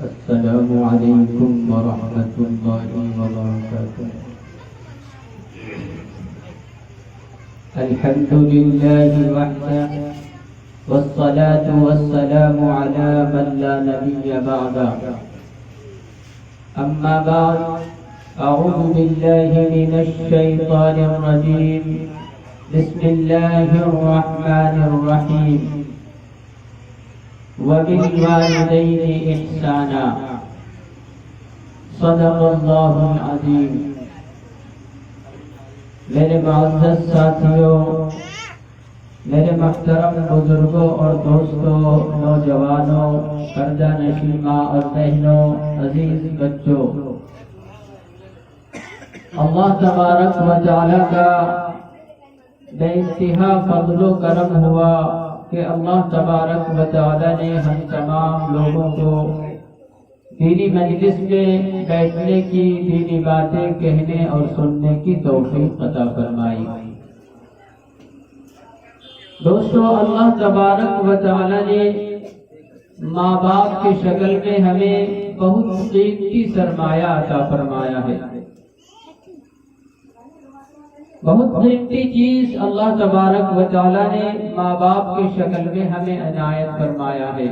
السلام علیکم ورحمۃ اللہ وبرکاتہ۔ الحمد للہ وحدہ والصلاة والسلام على من لا نبی بعدہ، اما بعد، اعوذ باللہ من الشیطان الرجیم، بسم اللہ الرحمن الرحیم، وبالوالدین احسانا، صدق اللہ العظیم۔ میرے معزز ساتھیوں، میرے محترم بزرگوں اور دوستوں، نوجوانوں، پردہ نشین ماں اور بہنوں، عزیز بچوں، اللہ تبارک و تعالی کا بے انتہا فضل و کرم ہوا کہ اللہ تبارک و تعالی نے ہم تمام لوگوں کو دینی مجلس میں بیٹھنے کی، دینی باتیں کہنے اور سننے کی توفیق عطا فرمائی۔ دوستو، اللہ تبارک و تعالی نے ماں باپ کی شکل میں ہمیں بہت قیمتی سرمایہ عطا فرمایا ہے۔ بہت قیمتی چیز اللہ تبارک و تعالی نے ماں باپ کی شکل میں ہمیں عنایت فرمایا ہے۔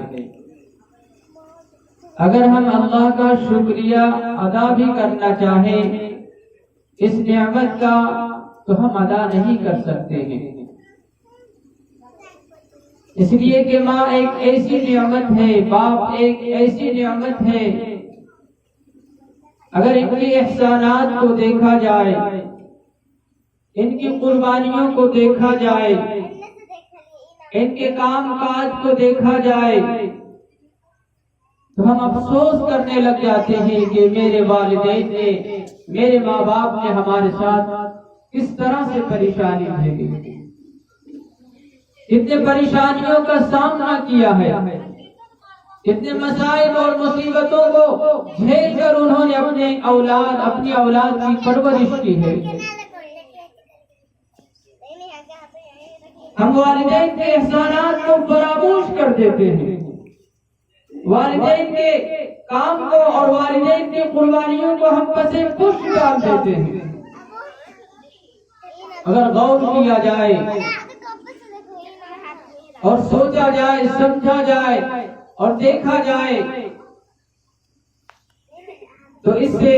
اگر ہم اللہ کا شکریہ ادا بھی کرنا چاہیں اس نعمت کا تو ہم ادا نہیں کر سکتے ہیں، اس لیے کہ ماں ایک ایسی نعمت ہے، باپ ایک ایسی نعمت ہے، اگر ان کے احسانات کو دیکھا جائے، ان کی قربانیوں کو دیکھا جائے، ان کے کام کاج کو دیکھا جائے تو ہم افسوس کرنے لگ جاتے ہیں کہ میرے والدین نے، میرے ماں باپ نے ہمارے ساتھ کس طرح سے پریشانی جھیلی، کتنے پریشانیوں کا سامنا کیا ہے، کتنے مسائل اور مصیبتوں کو جھیل کر انہوں نے اپنی اولاد کی پرورش کی ہے۔ ہم والدین کے احسانات کو فراموش کر دیتے ہیں، والدین کے کام کو اور والدین کی قربانیوں کو ہم پسے پش ڈال دیتے ہیں۔ اگر غور کیا جائے اور سوچا جائے، سمجھا جائے اور دیکھا جائے تو اس سے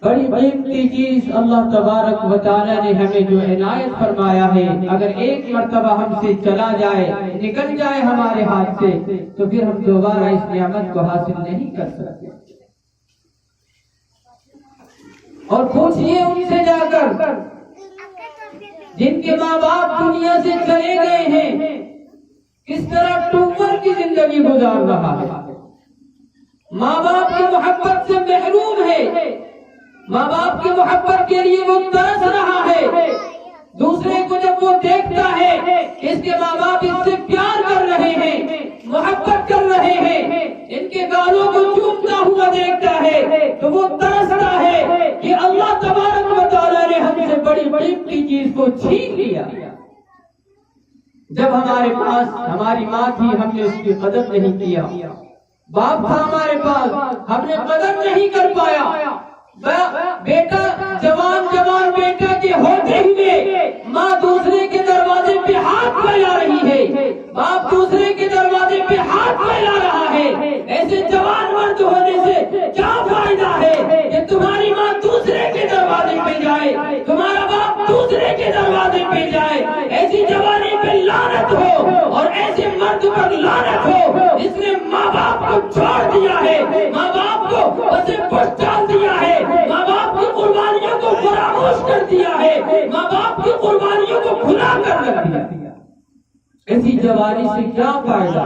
بڑی قیمتی چیز اللہ تبارک و تعالی نے ہمیں جو عنایت فرمایا ہے، اگر ایک مرتبہ ہم سے چلا جائے، نکل جائے ہمارے ہاتھ سے تو پھر ہم دوبارہ اس نعمت کو حاصل نہیں کر سکتے۔ اور پوچھئے ان سے جا کر جن کے ماں باپ دنیا سے چلے گئے ہیں کس طرح ٹوپر کی زندگی گزار رہا ہے، ماں باپ کی محبت سے محروم ہے، ماں باپ کی محبت کے لیے وہ ترس رہا ہے، دوسرے کو جب وہ دیکھتا ہے اس کے ماں باپ اس سے پیار کر رہے ہیں، محبت کر رہے ہیں، ان کے گالوں کو چومتا ہوا دیکھتا ہے تو وہ ترستا ہے کہ اللہ تبارک و تعالی نے ہم سے بڑی قیمتی چیز کو چھین لیا۔ جب ہمارے پاس ہماری ماں تھی ہم نے اس کی قدر نہیں کیا، باپ تھا ہمارے پاس ہم نے قدر نہیں کر پایا، بیٹا جوان بیٹا کے ہوتے ہوئے ماں دوسرے کے دروازے پہ ہاتھ پھیلا رہی ہے، باپ دوسرے کے دروازے پہ ہاتھ پھیلا رہا ہے، ایسے جوان مرد ہونے سے کیا فائدہ ہے کہ تمہاری ماں دوسرے کے دروازے پہ جائے، تمہارا باپ دوسرے کے دروازے پہ جائے، ایسی جوانی پہ لعنت ہو اور ایسے مرد پر لعنت ہو جس نے ماں باپ کو چھوڑ دیا ہے، ماں باپ کو اسے پش ڈال دیا ہے، ماں باپ کی قربانیوں کو فراموش کر دیا ہے، ماں باپ کی قربانیوں کو بھلا کر رکھ دیا۔ ایسی جوانی سے کیا فائدہ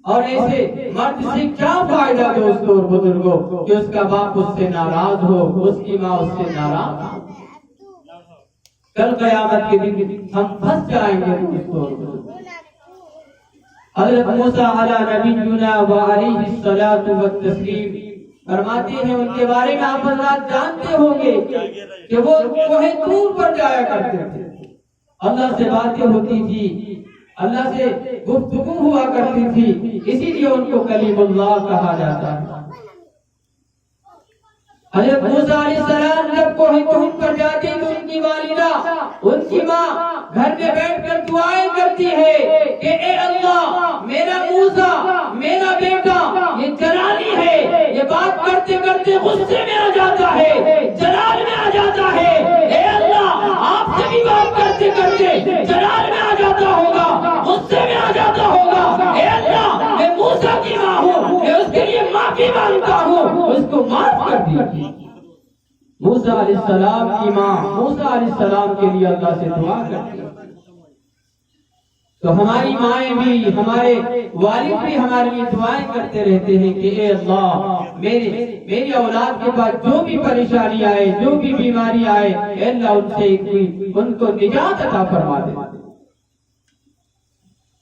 اور ایسے مرد سے کیا فائدہ دوستوں اور بزرگوں کہ اس کا باپ اس سے ناراض ہو، اس کی ماں اس سے ناراض ہو۔ کل قیامت کے دن ہم پھنس جائیں گے دوستوں اور بزرگوں۔ حضرت موسیٰ علیہ نبینا و علیہ الصلاۃ والتسلیم فرماتے ہیں، ان کے بارے میں آپ حضرات جانتے ہوں گے کہ وہ کوہ طور پر جایا کرتے تھے، اللہ سے باتیں ہوتی تھی، اللہ سے گفتگو ہوا کرتی تھی، اسی لیے ان کو کلیم اللہ کہا جاتا ہے۔ حضرت موسیٰ علیہ السلام جب کوہ طور پر جاتے تو ان کی والدہ، ان کی ماں گھر میں بیٹھ کر دعائیں کرتی ہے کہ اے اللہ، میرا موسیٰ، میرا بیٹا یہ جلالی ہے، یہ بات کرتے کرتے غصے میں آ جاتا ہے، جلال میں آ جاتا ہے۔ اے اللہ، آپ سے بھی بات کرتے کرتے جلال میں آ جاتا ہوگا، غصے میں آ جاتا ہوگا۔ اے اللہ، میں موسیٰ کی ماں ہوں، میں اس کے لیے معافی مانگتا ہوں، اس کو معاف کر دیجیے۔ موسیٰ علیہ السلام کی ماں موسیٰ علیہ السلام کے لیے اللہ سے دعا کرتی ہے۔ تو ہماری مائیں بھی، ہمارے والد بھی ہمارے لیے دعائیں کرتے رہتے ہیں کہ اے اللہ، میری اولاد کے پاس جو بھی پریشانی آئے، جو بھی بیماری آئے، اے اللہ ان کو نجات عطا فرما دے۔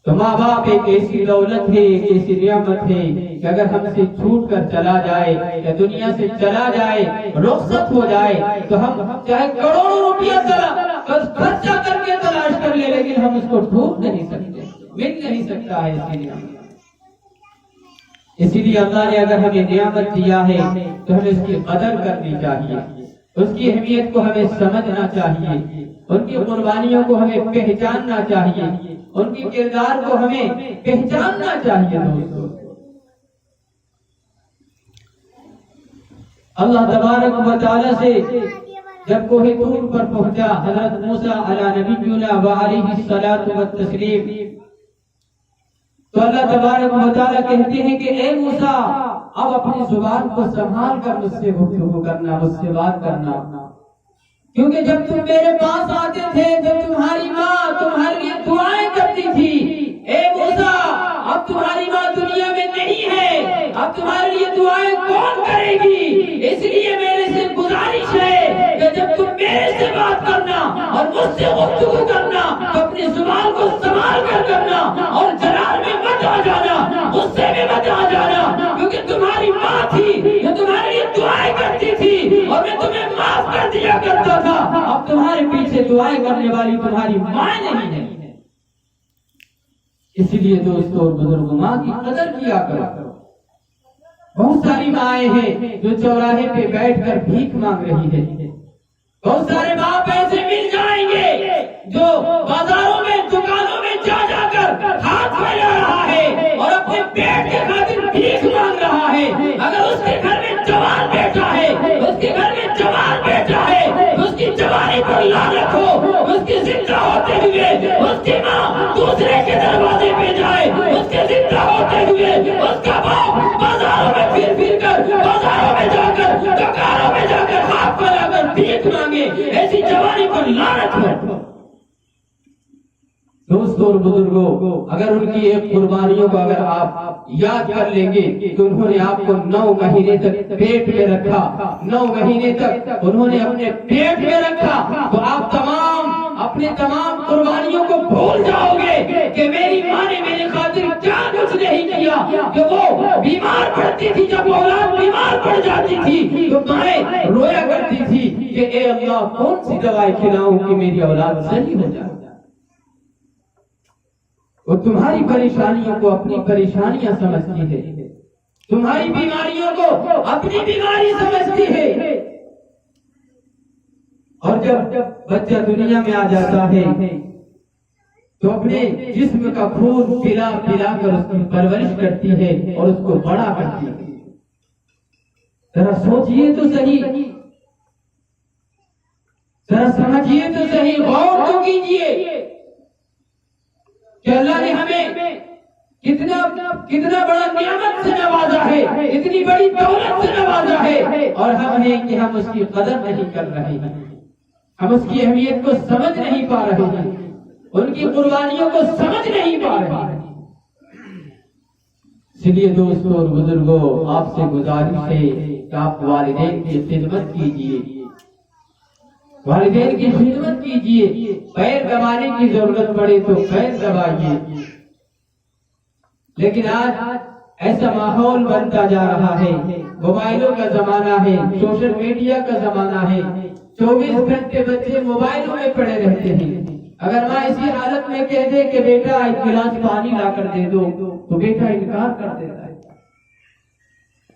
تو ماں باپ ایک ایسی دولت ہے، ایک ایسی نعمت ہے کہ اگر ہم سے چھوٹ کر چلا جائے یا دنیا سے چلا جائے، رخصت ہو جائے، تو ہم چاہے کروڑوں روپیہ خرچہ کر کے تلاش کر لیں، لیکن ہم اس کو ڈھونڈ نہیں سکتے، مل نہیں سکتا ہے اسی لیے۔ اسی لیے اللہ نے اگر ہمیں نعمت دیا ہے تو ہمیں اس کی قدر کرنی چاہیے، اس کی اہمیت کو ہمیں سمجھنا چاہیے، ان کی قربانیوں کو ہمیں پہچاننا چاہیے، ان کی کردار کو ہمیں پہچاننا چاہیے۔ دوستو، اللہ تبارک و تعالی سے جب کوہ طور پر پہنچا حضرت موسیٰ علی نبینا و علیہ الصلاۃ والتسلیم، تو اللہ تبارک و تعالی کہتے ہیں کہ اے موسیٰ، اب اپنی زبان کو سنبھال کر مجھ سے گفتگو کرنا، مجھ سے بات کرنا، کیونکہ جب تم میرے پاس آتے تھے، جب تمہاری ماں تمہارے لیے دعائیں کرتی تھی، اے موسیٰ، اب تمہاری ماں دنیا میں نہیں ہے، اب تمہارے لیے دعائیں کون کرے گی؟ اس لیے میرے سے گزارش ہے کہ جب تم میرے سے بات کرنا اور مجھ سے گفتگو کرنا تو اپنی زبان کو سنبھال کر کرنا، اور جلال میں مت آ جانا، غصے میں مت آ جانا، کیونکہ تمہاری ماں تھی جو تمہارے لیے دعائیں کرتی تھی اور میں تمہیں معاف کر دیا کرتا تھا۔ اب تمہارے پیچھے دعائیں کرنے والی تمہاری ماں نہیں ہے۔ اسی لیے دوستو اور بزرگوں، ماں کی قدر کیا کرو۔ بہت ساری مائیں ہیں جو چوراہے پہ بیٹھ کر بھیک مانگ رہی ہے، بہت سارے باپ ایسے مل جائیں گے جو بازاروں میں، دکانوں میں جا جا کر ہاتھ پھیلا رہا ہے اور اپنے پیٹ کے خاطر بھیک مانگ رہا ہے۔ اگر اس کے گھر میں جوان بیٹا ہے، اس کے گھر میں جوان بیٹا ہے، اس کی جوانی پر لعنت ہو، اس کے زندہ ہوتے ہوئے اس کی ماں دوسرے کے دروازے پہ جائے، اس کے زندہ ہوتے ہوئے اس کا باپ بازاروں میں پھر پھر کر، بازاروں میں جا کر، دکانوں میں جا کر ہاتھ پھیلا کر بھیک مانگے، ایسی جوانی پر لعنت ہو۔ دوستو اور بزرگوں، اگر ان کی ایک قربانیوں کو اگر آپ یاد کر لیں گے تو انہوں نے آپ کو 9 مہینے تک پیٹ میں رکھا، 9 مہینے تک انہوں نے اپنے پیٹ میں رکھا، تو آپ اپنے تمام قربانیوں کو بھول جاؤ گے کہ میری ماں نے میری خاطر کیا کچھ نہیں کیا۔ کہ وہ بیمار پڑتی تھی، جب اولاد بیمار پڑ جاتی تھی تو مائیں رویا کرتی تھی کہ اے اللہ، کون سی دوائی کھلاؤں کہ میری اولاد صحیح ہو جائے۔ وہ تمہاری پریشانیوں کو اپنی پریشانیاں سمجھتی ہے، تمہاری بیماریوں کو اپنی بیماری سمجھتی ہے، اور جب بچہ دنیا میں آ جاتا ہے تو اپنے جسم کا خون پلا پلا کر اس کی پرورش کرتی ہے اور اس کو بڑا کرتی ہے۔ ذرا سوچئے تو صحیح، ذرا سمجھئے تو صحیح، غور تو کیجئے کہ اللہ نے ہمیں کتنا بڑا نعمت سے نوازا ہے، اتنی بڑی دولت سے نوازا ہے، اور ہم ہیں کہ ہم اس کی قدر نہیں کر رہے ہیں، ہم اس کی اہمیت کو سمجھ نہیں پا رہے ہیں، ان کی قربانیوں کو سمجھ نہیں پا رہے ہیں۔ اس لیے دوستو اور بزرگوں، آپ سے گزارش ہے کہ آپ والدین کی خدمت کیجئے، والدین کی خدمت کیجئے، پیر دبانے کی ضرورت پڑے تو پیر دبائیے۔ لیکن آج ایسا ماحول بنتا جا رہا ہے، موبائلوں کا زمانہ ہے، سوشل میڈیا کا زمانہ ہے، 24 گھنٹے بچے موبائلوں میں پڑے رہتے ہیں۔ اگر ماں اسی حالت میں کہہ دے کہ بیٹا ایک گلاس پانی لا کر دے دو تو بیٹا انکار کر دیتا ہے،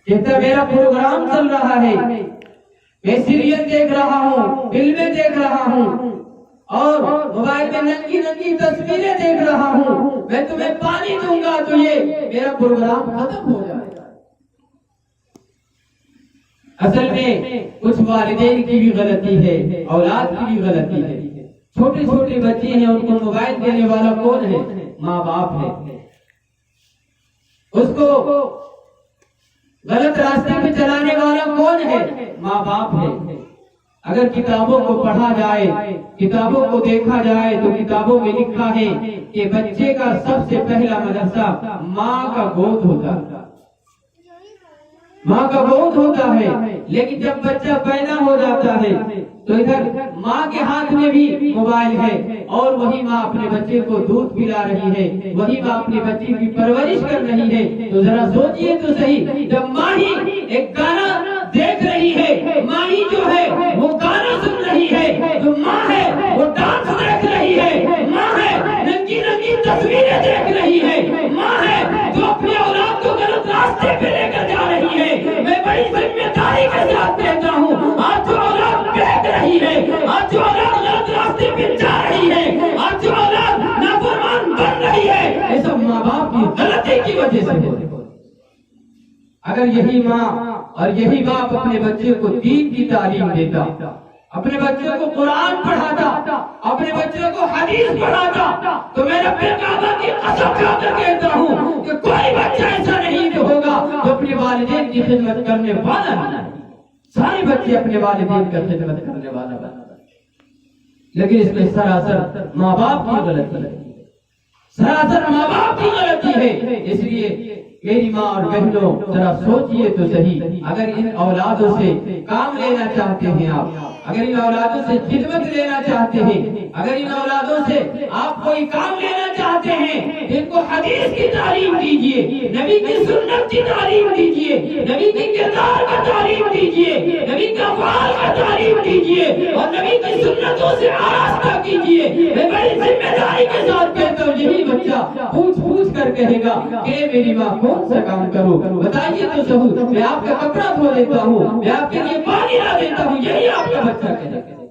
کہتا میرا پروگرام چل رہا ہے، میں سیریل دیکھ رہا ہوں، فلمیں دیکھ رہا ہوں اور موبائل میں ننگی ننگی تصویریں دیکھ رہا ہوں، میں تمہیں پانی دوں گا تو یہ میرا پروگرام ختم ہو جائے گا۔ اصل میں کچھ والدین کی بھی غلطی ہے، اولاد کی بھی غلطی ہے۔ چھوٹے چھوٹے بچے ہیں، ان کو موبائل دینے والا کون ہے؟ ماں باپ ہے۔ اس کو غلط راستے پہ چلانے والا کون ہے؟ ماں باپ ہے۔ اگر کتابوں کو پڑھا جائے، کتابوں کو دیکھا جائے تو کتابوں میں لکھا ہے کہ بچے کا سب سے پہلا مدرسہ ماں کا گود ہوتا ہے، ماں کا گود ہوتا ہے۔ لیکن جب بچہ پیدا ہو جاتا ہے تو ادھر ماں کے ہاتھ میں بھی موبائل ہے اور وہی ماں اپنے بچے کو دودھ پلا رہی ہے، وہی ماں اپنے بچے کی پرورش کر رہی ہے۔ تو ذرا سوچئے تو صحیح، جب ماں ہی ایک گانا دیکھ رہی ہے، ماں ہی جو ہے وہ گانا سن رہی ہے، جو ماں ہے وہ ڈانس دیکھ رہی ہے، ماں ہے ننگی ننگی تصویریں دیکھ رہی ہے، ماں ہے جو اپنے اولاد کو غلط راستے پہ لے کر جا رہی ہے۔ میں بڑی ذمہ داری کے ساتھ کہتا ہوں، آج جو اولاد بہک رہی ہے، آج جو اولاد غلط راستے پہ جا رہی ہے، آج جو اولاد نافرمان بن رہی ہے، یہ سب ماں باپ کی غلطی کی وجہ سے ہے۔ اگر یہی ماں اور یہی باپ اپنے بچے کو دین کی تعلیم دیتا، اپنے بچے کو قرآن پڑھاتا، اپنے بچے کو حدیث پڑھاتا، تو میں رب کعبہ کی قسم کھا کر کہتا ہوں کہ کوئی بچہ ایسا نہیں ہوگا جو اپنے والدین کی خدمت کرنے والا نہیں۔ سارے بچے اپنے والدین کا خدمت کرنے والا بنا، لیکن اس میں سراسر ماں باپ کی غلطی ہے، سراسر ماں باپ کی غلطی ہے۔ اس لیے میری ماں اور بہنوں ذرا سوچئے تو صحیح، اگر ان اولادوں سے کام لینا چاہتے ہیں آپ، اگر ان اولادوں سے خدمت لینا چاہتے ہیں، اگر ان اولادوں سے آپ کوئی کام لینا چاہتے ہیں، ان کو حدیث کی تعلیم دیجئے، نبی کی سنت کی تعلیم دیجئے، نبی کی کردار کا تعلیم دیجئے، نبی کا افعال کا تعلیم دیجئے اور نبی کی سنتوں سے آراستہ کیجئے۔ میں بڑی ذمہ داری کے ساتھ کہتا ہوں، یہی بچہ پوچھ پوچھ کر کہے گا کہ میری ماں کون سا کام کروں، بتائیے تو صحیح، میں آپ کا کپڑا دھو دیتا ہوں، میں آپ کے لیے پانی لا دیتا ہوں، یہی آپ کا بچہ کہے گا۔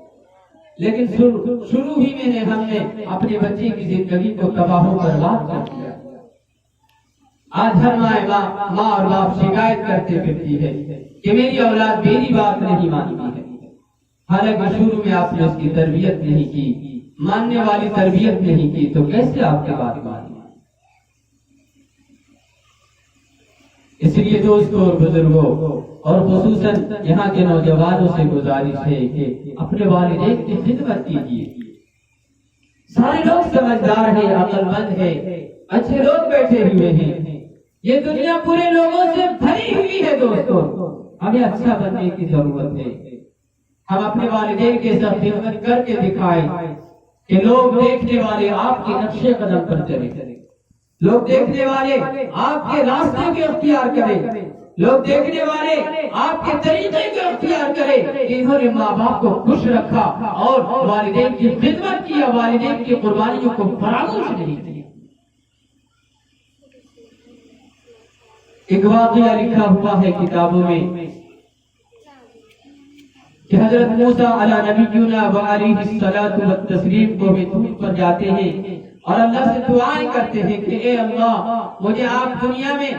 لیکن شروع ہی میں ہم نے اپنے بچے کی زندگی کو تباہ و برباد کر دیا۔ آج ہر ماں اور باپ شکایت کرتے پھرتی ہے کہ میری اولاد میری بات نہیں مانتی ہے، حالانکہ شروع میں آپ نے اس کی تربیت نہیں کی، ماننے والی تربیت نہیں کی، تو کیسے آپ کی بات مانی؟ اس لیے دوستوں اور بزرگوں اور خصوصاً یہاں کے نوجوانوں سے گزارش ہے کہ اپنے والدین کی خدمت کیجیے۔ سارے لوگ سمجھدار ہیں، عقل مند ہیں، اچھے لوگ بیٹھے ہوئے ہیں، یہ دنیا پورے لوگوں سے بھری ہوئی ہے۔ دوستوں ہمیں اچھا بننے کی ضرورت ہے، ہم اپنے والدین کے ساتھ خدمت کر کے دکھائیں کہ لوگ دیکھنے والے آپ کے نقشے قدم پر چلیں، لوگ دیکھنے والے آپ کے راستے کو اختیار کریں، لوگ دیکھنے والے آپ کے طریقے کو اختیار کریں کہ انہوں نے ماں باپ کو خوش رکھا اور والدین کی خدمت کیا، والدین کی قربانیوں کو فراموش نہیں کیا۔ ایک واقعہ لکھا ہوا ہے کتابوں میں کہ حضرت موسیٰ علی نبینا و علیہ الصلاۃ والتسلیم کو بھی طور پر جاتے ہیں اور اللہ سے دعائیں کرتے ہیں کہ اے اللہ مجھے آپ دنیا میں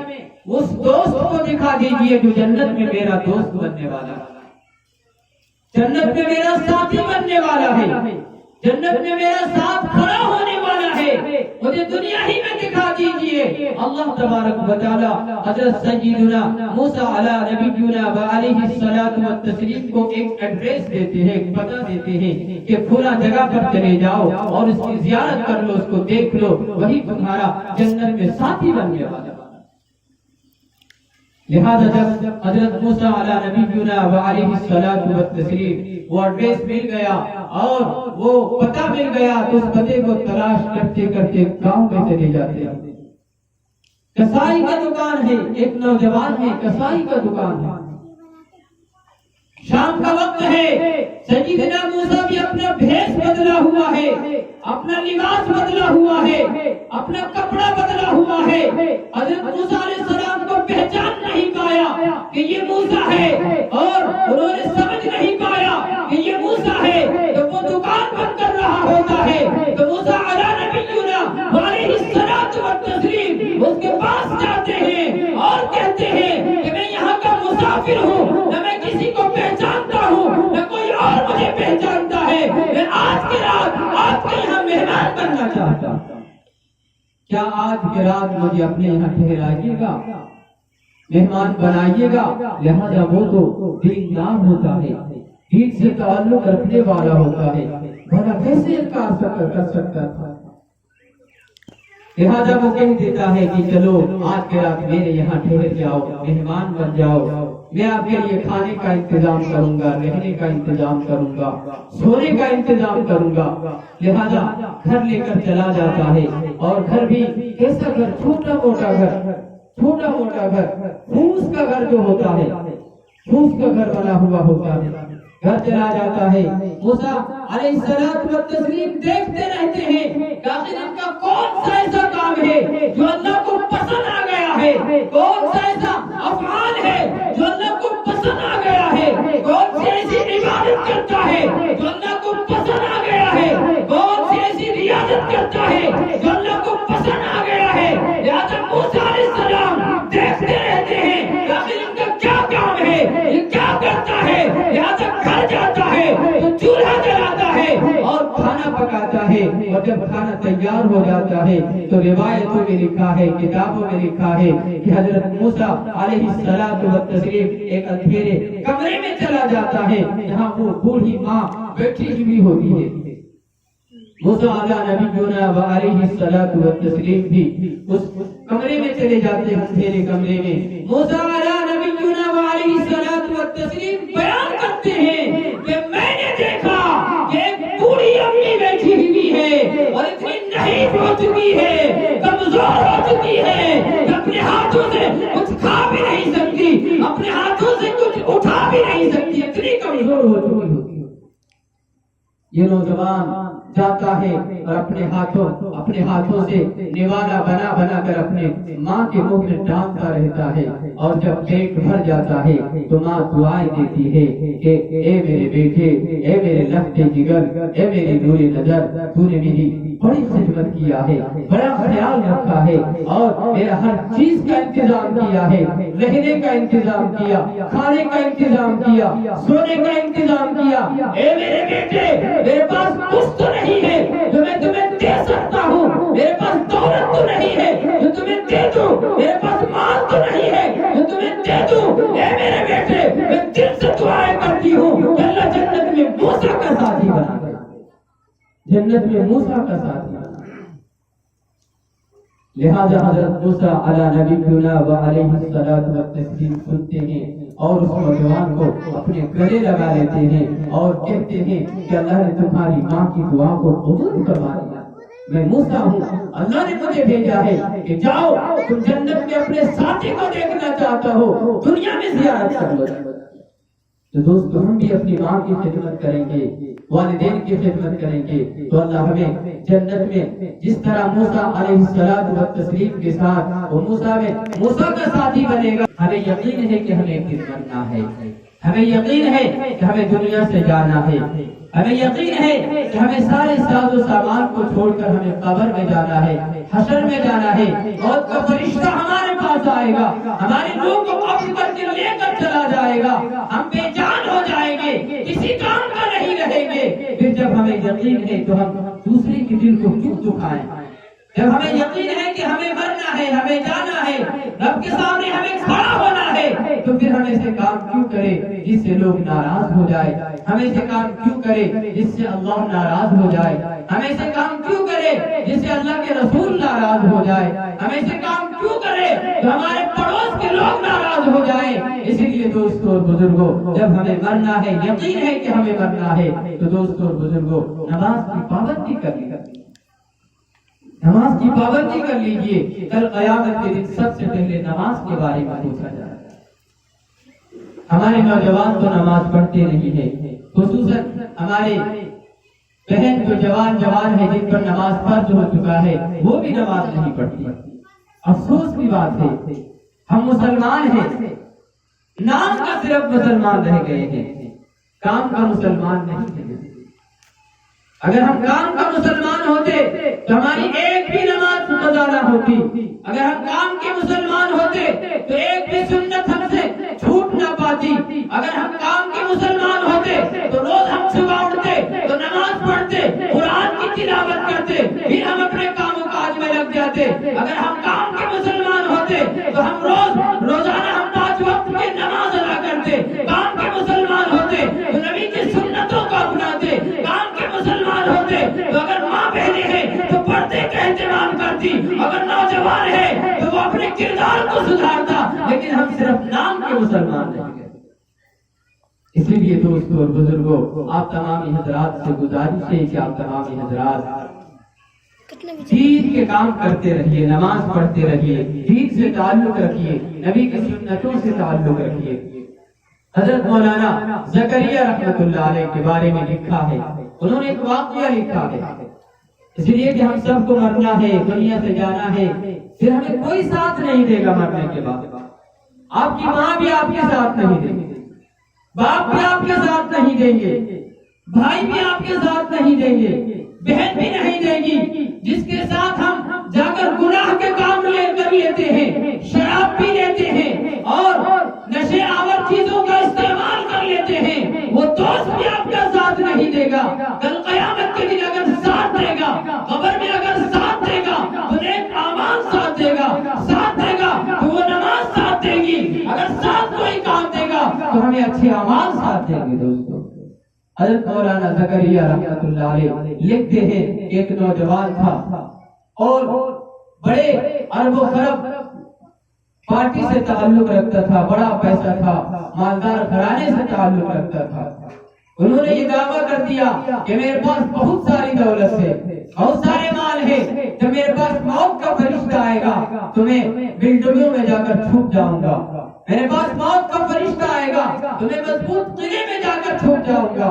اس دوست کو دکھا دیجئے جو جنت میں میرا دوست بننے والا ہے، جنت میں میرا ساتھی بننے والا ہے، جنت میں میرا ساتھ کھڑا ہونے والا ہے، مجھے دنیا ہی میں دکھا دیجئے۔ اللہ تبارک و تعالی حضرت سیدنا موسیٰ علی نبینا و علیہ الصلاۃ والتسلیم کو ایک ایڈریس دیتے ہیں، ایک پتہ دیتے ہیں کہ فلاں جگہ پر چلے جاؤ اور اس کی زیارت کر لو، اس کو دیکھ لو، وہی تمہارا جنت میں ساتھی بننے والا۔ لہذا جب حضرت موسیٰ علی نبینا و علیہ الصلاۃ والتسلیم وہ ایڈریس مل گیا اور وہ پتہ مل گیا تو اس پتے کو تلاش کرتے کرتے گاؤں میں چلے جاتے ہیں۔ کسائی کا دکان ہے، ایک نوجوان ہے، کسائی کا دکان ہے، شام کا وقت ہے، سیدنا موسیٰ بھی اپنا بھیس بدلا ہوا ہے، اپنا لباس بدلا ہوا ہے، اپنا کپڑا بدلا ہوا ہے۔ حضرت موسیٰ علیہ السلام کو پہچان نہیں پایا کہ یہ موسیٰ ہے، اور انہوں نے سمجھ نہیں پایا کہ یہ موسیٰ ہے۔ تو وہ دکان بند کر رہا ہوتا ہے تو موسیٰ علیٰ نبینا علیہ الصلوۃ والتسلیم اس کے پاس جاتے ہیں اور کہتے ہیں کہ میں یہاں کا مسافر ہوں، نہ میں کسی کو پہچانتا ہوں نہ کوئی اور مجھے پہچانتا ہے، میں آج کی رات آپ کے یہاں مہمان بننا چاہتا ہوں، کیا آج کی رات مجھے اپنے یہاں ٹھہرائیے گا، مہمان بنائیے گا؟ لہذا وہ تو دیندار ہوتا ہے، دین سے تعلق رکھنے والا ہوتا ہے، بھلا کیسے انکار کر سکتا تھا؟ لہذا وہ کہہ دیتا ہے کہ چلو آج کی رات میرے یہاں ٹھہر جاؤ، مہمان بن جاؤ، میں آپ کے لیے کھانے کا انتظام کروں گا، رہنے کا انتظام کروں گا، سونے کا انتظام کروں گا۔ لہذا گھر لے کر چلا جاتا ہے، اور گھر بھی کیسا گھر؟ چھوٹا موٹا گھر، چھوٹا موٹا گھر، پھوس کا گھر جو ہوتا ہے، پھوس کا گھر بنا ہوا ہوتا ہے۔ گھر چلا جاتا ہے، موسیٰ علیہ الصلوۃ والتسلیم دیکھتے رہتے ہیں کہ آخر ان کا کون سا ایسا کام ہے جو اللہ کو پسند آ گیا ہے، کون سا ایسا افعال ہے جو اللہ کو پسند آ گیا ہے، کون سی ایسی عبادت کرتا ہے جو اللہ کو پسند آ گیا ہے، کون سی ایسی ریاضت کرتا ہے جو اللہ کو پسند آ گیا ہے۔ لہٰذا موسیٰ علیہ السلام دیکھتے رہتے ہیں کہ آخر ان کا کیا کام ہے، یہ کیا کرتا ہے۔ لہٰذا گھر جاتا ہے تو چولہا جلاتا ہے اور کھانا پکاتا ہے، اور جب کھانا تیار ہو جاتا ہے تو روایتوں میں لکھا ہے، کتابوں میں لکھا ہے کہ حضرت موسیٰ علیہ الصلوۃ والتسلیم ایک اندھیرے کمرے میں چلا جاتا ہے جہاں وہ بوڑھی ماں بیٹھی ہوئی ہوتی ہے۔ موسیٰ علیہ نبینا علیہ الصلوۃ والتسلیم بھی اس کمرے میں چلے جاتے ہیں، اندھیرے کمرے میں۔ موسیٰ علیہ نبینا علیہ الصلوۃ والتسلیم بیان کرتے ہیں کہ میں نے دیکھا کہ ایک بوڑھی امی بیٹھی ہوئی ہے اور اتنی نحیف ہو چکی ہے، کمزور ہو چکی ہے کہ اپنے ہاتھوں سے کچھ کھا بھی نہیں سکتی، اپنے ہاتھوں سے کچھ اٹھا بھی نہیں سکتی، اتنی کمزور ہو چکی ہوتی ہے۔ یہ نوجوان جاتا ہے اور اپنے ہاتھوں سے نوالا بنا بنا کر اپنے ماں کے منہ میں ڈالتا رہتا ہے، اور جب پیٹ بھر جاتا ہے تو ماں دعائیں دیتی ہے کہ اے میرے بیٹے، اے میرے لہتے جگر، اے میری نور نظر، تو نے میری بڑی خدمت کیا ہے، بڑا خیال رکھا ہے، اور میرا ہر چیز کا انتظام کیا ہے، رہنے کا انتظام کیا، کھانے کا انتظام کیا، سونے کا انتظام کیا۔ اے میرے بیٹے، میرے پاس کچھ تو نہیں ہے جو میں تمہیں دے سکتا ہوں، میرے پاس دولت تو نہیں ہے جو تمہیں دے دوں، میرے پاس مال تو نہیں ہے جو تمہیں دے دوں۔ اے میرے بیٹے، میں دل سے دعائیں کرتی ہوں کہ اللہ جنت میں موسیٰ کا ساتھی بنا دے، جنت میں موسیٰ کا ساتھی بنا۔ لہذا حضرت موسیٰ علیہ نبینا علیہ الصلوۃ والتسلیم سنتے ہیں اور اس نوجوان کو اپنے گلے لگا لیتے ہیں اور کہتے ہیں کہ اللہ نے تمہاری ماں کی دعا کو قبول فرما لیا، میں موسیٰ ہوں، اللہ نے مجھے بھیجا ہے کہ جاؤ، تم جنت میں اپنے ساتھی کو دیکھنا چاہتا ہو، دنیا میں زیارت کر لو۔ تو دوستو، ہم بھی اپنی ماں کی خدمت کریں گے، والدین کی خدمت کریں گے تو اللہ ہمیں جنت میں جس طرح موسیٰ علیہ الصلوۃ والتسلیم کے ساتھ وہ موسیٰ کا ساتھی بنے گا۔ ہمیں یقین ہے کہ ہمیں ایک دن مرنا ہے، ہمیں یقین ہے کہ ہمیں دنیا سے جانا ہے، ہمیں یقین ہے کہ ہمیں سارے ساز و سامان کو چھوڑ کر ہمیں قبر میں جانا ہے، حشر میں جانا ہے، موت کا فرشتہ ہمارے پاس آئے گا، ہماری روح کو قبض کر کے لے کر چلا جائے گا، ہم بے جان ہو جائیں گے، کسی کام کا نہیں رہیں گے۔ پھر جب ہمیں یقین ہے تو ہم دوسرے کے دل کو کیوں دکھائیں؟ جب ہمیں یقین ہے کہ ہمیں مرنا ہے، ہمیں جانا ہے، رب کے سامنے ہمیں کھڑا ہونا ہے، تو پھر ہمیں سے کام کیوں کرے جس سے لوگ ناراض ہو جائے؟ ہمیں سے کام کیوں کرے جس سے اللہ ناراض ہو جائے؟ ہمیں سے کام کیوں کرے جس سے اللہ کے رسول ناراض ہو جائے؟ ہمیں سے کام کیوں کرے تو ہمارے پڑوس کے لوگ ناراض ہو جائیں؟ اسی لیے دوستو اور بزرگوں، جب ہمیں مرنا ہے، یقین ہے کہ ہمیں مرنا ہے، تو دوستو اور بزرگوں، نماز کی پابندی کر لیجیے، نماز کی پابندی کر لیجیے۔ کل قیامت کے دن سب سے پہلے نماز کے بارے میں پوچھا جائے گا۔ ہمارے نوجوان تو نماز پڑھتے نہیں ہے، خصوصاً ہمارے بہن جو جوان ہے جن پر نماز فرض ہو چکا ہے وہ بھی نماز نہیں پڑھتی۔ افسوس کی بات ہے، ہم مسلمان ہیں، نام کا صرف مسلمان رہ گئے ہیں، کام کا مسلمان نہیں ہے۔ اگر ہم کام کا مسلمان ہوتے تو ہماری ایک بھی نماز قضا نہ ہوتی، اگر ہم کام کے مسلمان ہوتے تو ایک بھی سنت ہم سے چھوٹ نہ پاتی، اگر ہم کام کے مسلمان ہوتے تو روز ہم صبح اٹھتے تو نماز پڑھتے، قرآن کی تلاوت کرتے، پھر ہم اپنے کام و کاج میں لگ جاتے۔ اگر ہم کام کے مسلمان ہوتے تو ہم روزانہ ہم 5 وقت کی نماز ادا کرتے، کام کے مسلمان ہوتے تو نبی کی سنتوں کو اپناتے، کام کے مسلمان ہوتے تو اگر ماں بہنیں ہیں تو پردے کا اہتمام کرتی، اگر نوجوان ہے تو وہ اپنے کردار کو سدھارتا، لیکن ہم صرف نام کے مسلمان رہ گئے۔ اسی لیے دوستو اور بزرگوں، آپ تمامی حضرات سے گزارش ہے کہ آپ تمامی حضرات دین کے کام کرتے رہیے، نماز پڑھتے رہیے، دین سے تعلق رکھیے، نبی کی سنتوں سے تعلق رکھیے۔ حضرت مولانا زکریا رحمۃ اللہ علیہ کے بارے میں لکھا ہے، انہوں نے ایک واقعہ لکھا ہے، اس لیے کہ ہم سب کو مرنا ہے، دنیا سے جانا ہے، پھر ہمیں کوئی ساتھ نہیں دے گا مرنے کے بعد۔ آپ کی ماں بھی آپ کے ساتھ نہیں دیں گے، باپ بھی آپ کے ساتھ نہیں دیں گے، بھائی بھی آپ کے ساتھ نہیں دیں گے، بہن بھی نہیں دیں گی۔ جس کے ساتھ ہم جا کر گناہ کے کام کر لیتے ہیں، شراب پی لیتے ہیں اور نشے آور چیزوں کا استعمال کر لیتے ہیں، وہ دوست بھی آپ کا ساتھ نہیں دے گا۔ کل قیامت کے دن اگر ساتھ دے گا، قبر میں اگر ساتھ دے گا تو نیک اعمال ساتھ دے گا، ساتھ دے گا تو وہ نماز ساتھ دے گی، اگر ساتھ کوئی کام دے گا تو ہمیں اچھے اعمال ساتھ دیں گے۔ دوستو حضرت مولانا زکریا رحمۃ اللہ علیہ لکھتے ہیں، ایک نوجوان تھا اور بڑے ارب و خرب پارٹی سے تعلق رکھتا تھا، بڑا پیسہ تھا، مالدار گھرانے سے تعلق رکھتا تھا۔ انہوں نے یہ دعویٰ کر دیا کہ میرے پاس بہت ساری دولت ہے، بہت سارے مال ہے، جب میرے پاس موت کا فرشتہ آئے گا تو میں بلڈنگوں میں جا کر چھپ جاؤں گا، میرے پاس موت کا فرشتہ آئے گا تو میں مضبوط قلعے میں جا کر چھپ جاؤں گا،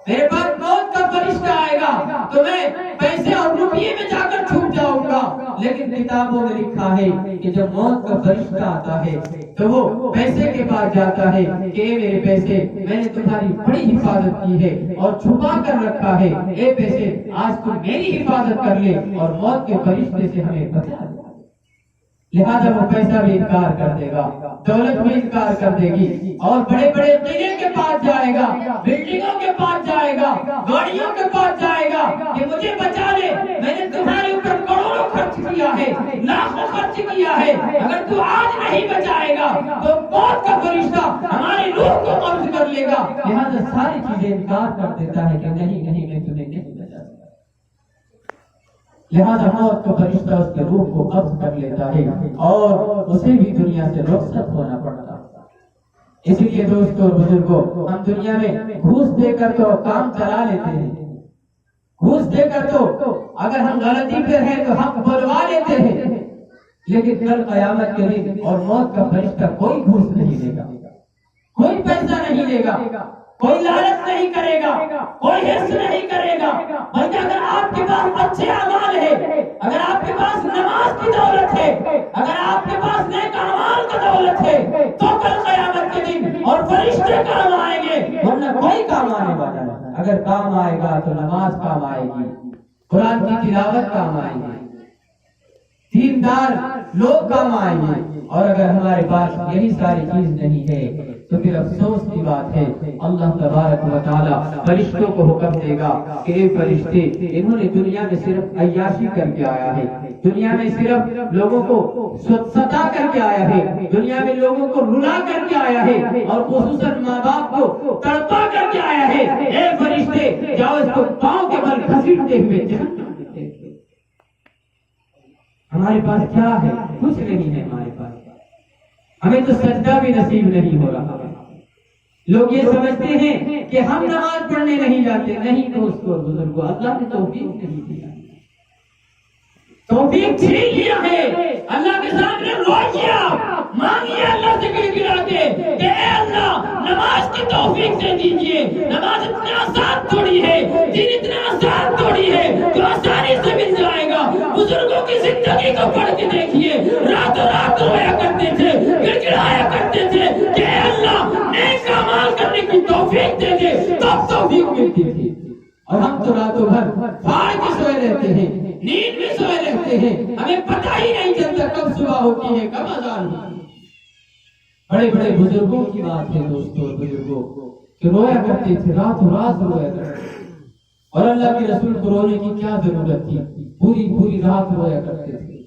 میرے پاس موت کا فرشتہ آئے گا تو میں پیسے اور روپیے میں جا کر چھپ جاؤں گا۔ لیکن کتابوں میں لکھا ہے کہ جب موت کا فرشتہ آتا ہے تو وہ پیسے کے پاس جاتا ہے کہ اے میرے پیسے، میں نے تمہاری بڑی حفاظت کی ہے اور چھپا کر رکھا ہے، اے پیسے آج تم میری حفاظت کر لے، اور موت کے فرشتے سے ہمیں بچا دے۔ لہذا وہ پیسہ بھی انکار کر دے گا، دولت بھی انکار کر دے گی، اور بڑے بڑے قلعے کے پاس جائے گا، بلڈنگوں کے پاس جائے گا، گاڑیوں کے پاس جائے گا کہ مجھے بچا لے، میں نے تمہارے اوپر کروڑوں خرچ کیا ہے، لاکھوں خرچ کیا ہے، اگر تو آج نہیں بچائے گا تو موت کا فرشتہ ہماری روح کو قبض کر لے گا۔ لہذا ساری چیزیں انکار کر دیتا ہے کہ نہیں نہیں میں تمہیں نہیں بچا سکتا۔ لہذا موت کا فرشتہ اس کے روح کو قبض کر لیتا ہے اور اسے بھی دنیا سے رخصت ہونا پڑتا ہے۔ اسی لیے دوستو اور بزرگوں، ہم دنیا میں گھوس دے کر تو کام چلا لیتے ہیں، گھوس دے کر تو اگر ہم غلطی پہ ہیں تو حق بلوا لیتے ہیں، لیکن کل قیامت کے دن اور موت کا فرشتہ کوئی گھوس نہیں دے گا، کوئی پیسہ نہیں دے گا، کوئی لالچ نہیں کرے گا، کوئی حرص نہیں کرے گا، بلکہ اگر آپ کے پاس اچھے اعمال ہے، اگر آپ کے پاس نماز کی دولت ہے، اگر آپ کے پاس نیک اعمال کی دولت ہے تو کل قیامت کے دن اور فرشتے کام آئیں گے، ورنہ کوئی کام آنے والا نہیں۔ اگر کام آئے گا تو نماز کام آئے گی، قرآن کی تلاوت کام آئے گی، دیندار لوگ کام آئیں گے، اور اگر ہمارے پاس یہی ساری چیز نہیں ہے تو پھر افسوس کی بات ہے۔ اللہ تبارک و تعالی فرشتوں کو حکم دے گا کہ اے فرشتے، انہوں نے دنیا میں صرف عیاشی کر کے آیا ہے، دنیا میں صرف لوگوں کو ستا کر کے آیا ہے، دنیا میں لوگوں کو رلا کر کے آیا ہے، اور خصوصاً ماں باپ کو تڑپا کر کے آیا ہے۔ اے فرشتے، جاؤ اس کو پاؤں کے بل گھسیٹتے ہوئے جہنم میں پھینکو۔ ہمارے پاس کیا ہے؟ کچھ نہیں ہے ہمارے پاس، ہمیں تو سجدہ بھی نصیب نہیں ہو رہا۔ لوگ یہ سمجھتے ہیں کہ ہم نماز پڑھنے نہیں جاتے، نہیں دوستو اور بزرگوں، اللہ نے توفیق نہیں دیا، توفیق چھین لیا ہے، اللہ کے سامنے رو کیا، مانگیے اللہ سے گڑ گڑا کے کہ اے اللہ راتوں رات رویا کرتے تھے، گڑگڑایا کرتے تھے کہ اللہ نیک اعمال کرنے کی توفیق دے دے، تب توفیق ملتی تھی۔ اور ہم تو راتوں بھر پھاڑ کے سوئے رہتے ہیں، نیند میں سوئے رہتے ہیں، ہمیں پتہ ہی نہیں چلتا کب صبح ہوتی ہے کب اذان ہوتی ہے۔ بڑے بڑے بزرگوں کی بات ہے دوستو، بزرگوں کہ رویا کرتے تھے، راتوں رات رویا کرتے تھے، اور اللہ کے رسول کو رونے کی کیا ضرورت تھی، پوری رات رویا کرتے تھے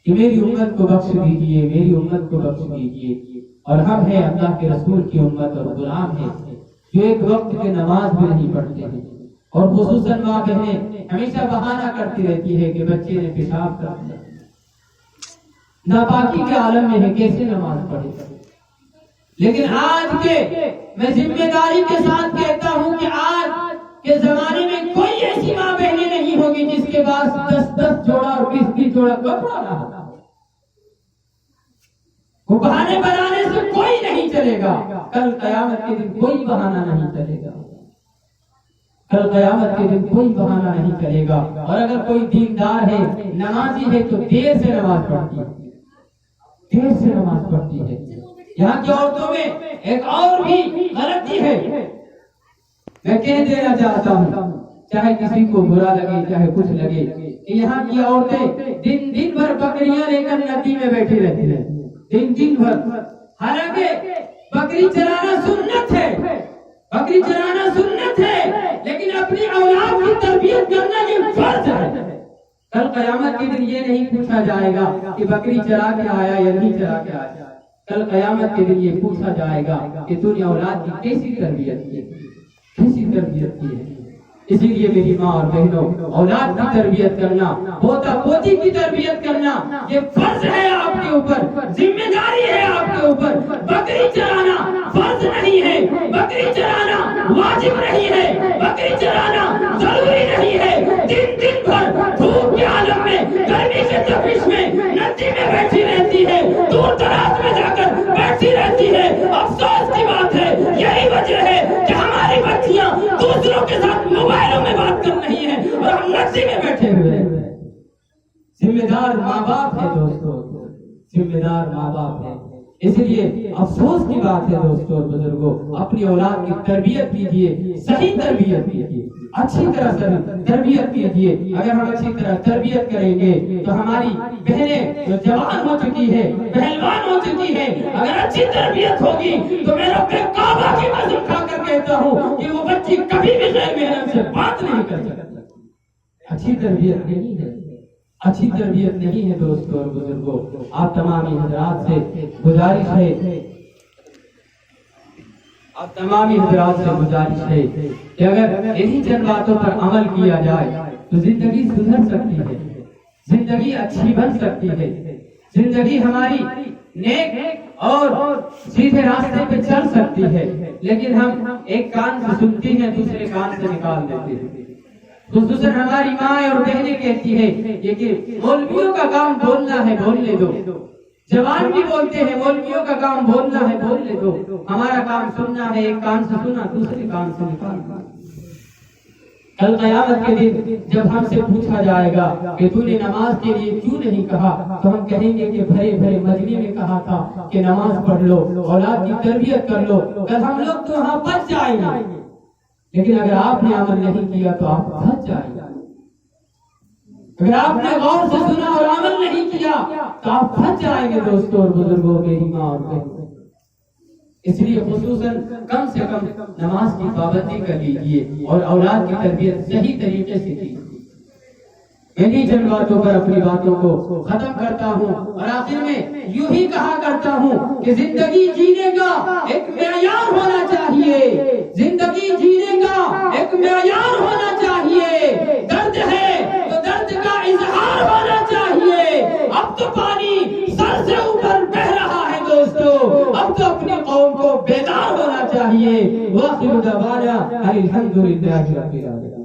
کہ میری امت کو بخش دیجیے، میری امت کو بخش دیجیے۔ اور ہم ہیں اللہ کے رسول کی امت اور غلام ہیں جو ایک وقت کے نماز بھی نہیں پڑھتے ہیں، اور خصوصاً ماں بہنیں ہمیشہ بہانہ کرتی رہتی ہے کہ بچے نے پیشاب کر دیا، ناپاکی کے عالم میں ہے، کیسے نماز پڑھے۔ لیکن آج کے میں ذمہ داری کے ساتھ کہتا ہوں کہ آج کے زمانے میں کوئی ایسی ماں بہنیں نہیں ہوگی جس کے پاس 10 جوڑا اور 20 جوڑا کپڑا نہ ہو۔ وہ بہانے بنانے سے کوئی نہیں چلے گا، کل قیامت کے دن کوئی بہانہ نہیں چلے گا، کل قیامت کے دن کوئی بہانہ نہیں چلے گا۔ اور اگر کوئی دیندار ہے، نمازی ہے، تو دیر سے نماز پڑھتی ہے، دیر سے نماز پڑھتی ہے۔ یہاں کی عورتوں میں ایک اور بھی غلطی ہے، میں کہہ دینا چاہتا ہوں، چاہے کسی کو برا لگے چاہے کچھ لگے، کہ یہاں کی عورتیں دن بھر بکریاں لے کر ندی میں بیٹھی رہتی ہیں، دن بھر۔ حالانکہ بکری چرانا سنت ہے، بکری چرانا سنت ہے، لیکن اپنی اولاد کی تربیت کرنا یہ فرض ہے۔ کل قیامت کے دن یہ نہیں پوچھا جائے گا کہ بکری چرا کے آیا یا نہیں چرا کے آیا، کل قیامت کے دن یہ پوچھا جائے گا کہ تو نے اولاد کی کیسی تربیت کی، کیسی تربیت کی ہے۔ اسی لیے میری ماں اور بہنوں، اولاد کی تربیت کرنا، پوتا پوتی کی تربیت کرنا یہ فرض ہے آپ کے اوپر، ذمہ داری ہے آپ کے اوپر۔ بکری چرانا فرض نہیں ہے، بکری چرانا واجب نہیں ہے، بکری چرانا ضروری نہیں ہے۔ دن بھر دھوپ کے عالم میں، گرمی کے تپش میں ندی میں بیٹھی رہتی ہے، دور دراز میں جا کر بیٹھی رہتی ہے۔ افسوس کی بات ہے، یہی وجہ ہے کہ ہماری بچیاں دوسروں کے ساتھ موبائلوں میں بات کر رہی ہیں اور ہم ندی میں بیٹھے ہوئے ہیں۔ ذمہ دار ماں باپ ہے دوستو، ذمہ دار ماں باپ ہے۔ اس لیے افسوس کی بات ہے دوستو اور بزرگوں، اپنی اولاد کی تربیت کیجیے، صحیح تربیت کیجیے، اچھی طرح سے تربیت کیجیے۔ اگر ہم اچھی طرح تربیت کریں گے تو ہماری بہنیں جو جوان ہو چکی ہے، پہلوان ہو چکی ہے، اگر اچھی تربیت ہوگی تو میں رب کعبہ کی قسم کھا کر کہتا ہوں کہ وہ بچی کبھی بھی غیر محرم سے بات نہیں کر سکتی۔ اچھی تربیت نہیں ہے، اچھی تربیت نہیں ہے دوستو اور بزرگوں۔ آپ تمامی حضرات سے گزارش ہے کہ اگر انہی چند باتوں پر عمل کیا جائے تو زندگی سدھر سکتی ہے، زندگی اچھی بن سکتی ہے، زندگی ہماری نیک اور سیدھے راستے پہ چل سکتی ہے۔ لیکن ہم ایک کان سے سنتے ہیں، دوسرے کان سے نکال دیتے ہیں۔ خصوصاً ہماری ماں اور بہنیں کہتی ہے کہ مولویوں کا کام بولنا ہے، بولنے دو۔ جوان بھی بولتے ہیں مولویوں کا کام بولنا ہے، بولنے دو۔ ہمارا کام سننا ہے، ایک کان سے سنا دوسرے کان سے نکالنا۔ کل قیامت کے دن جب ہم سے پوچھا جائے گا کہ تو نے نماز کے لیے کیوں نہیں کہا، تو ہم کہیں گے کہ بھرے مجلس میں کہا تھا کہ نماز پڑھ لو، اولاد کی تربیت کر لو، کل ہم لوگ تو وہاں بچ جائیں گے۔ لیکن اگر آپ نے عمل نہیں کیا تو آپ بچ جائیں گے، اگر آپ نے غور سے سنا اور عمل نہیں کیا تو آپ بچ جائیں گے دوستوں اور بزرگوں، میری ماں اور بہنوں۔ اس لیے خصوصاً کم سے کم نماز کی پابندی کر لیجیے اور اولاد کی تربیت صحیح طریقے سے کیجیے۔ انہی چند باتوں پر اپنی باتوں کو ختم کرتا ہوں اور آخر میں یوں ہی کہا کرتا ہوں کہ زندگی جینے کا ایک معیار ہونا چاہیے، زندگی جینے کا ایک معیار ہونا چاہیے۔ درد ہے تو درد کا اظہار ہونا چاہیے۔ اب تو پانی سر سے اوپر بہ رہا ہے دوستو، اب تو اپنی قوم کو بیدار ہونا چاہیے۔ وآخر دعوانا الحمدللہ رب العالمین۔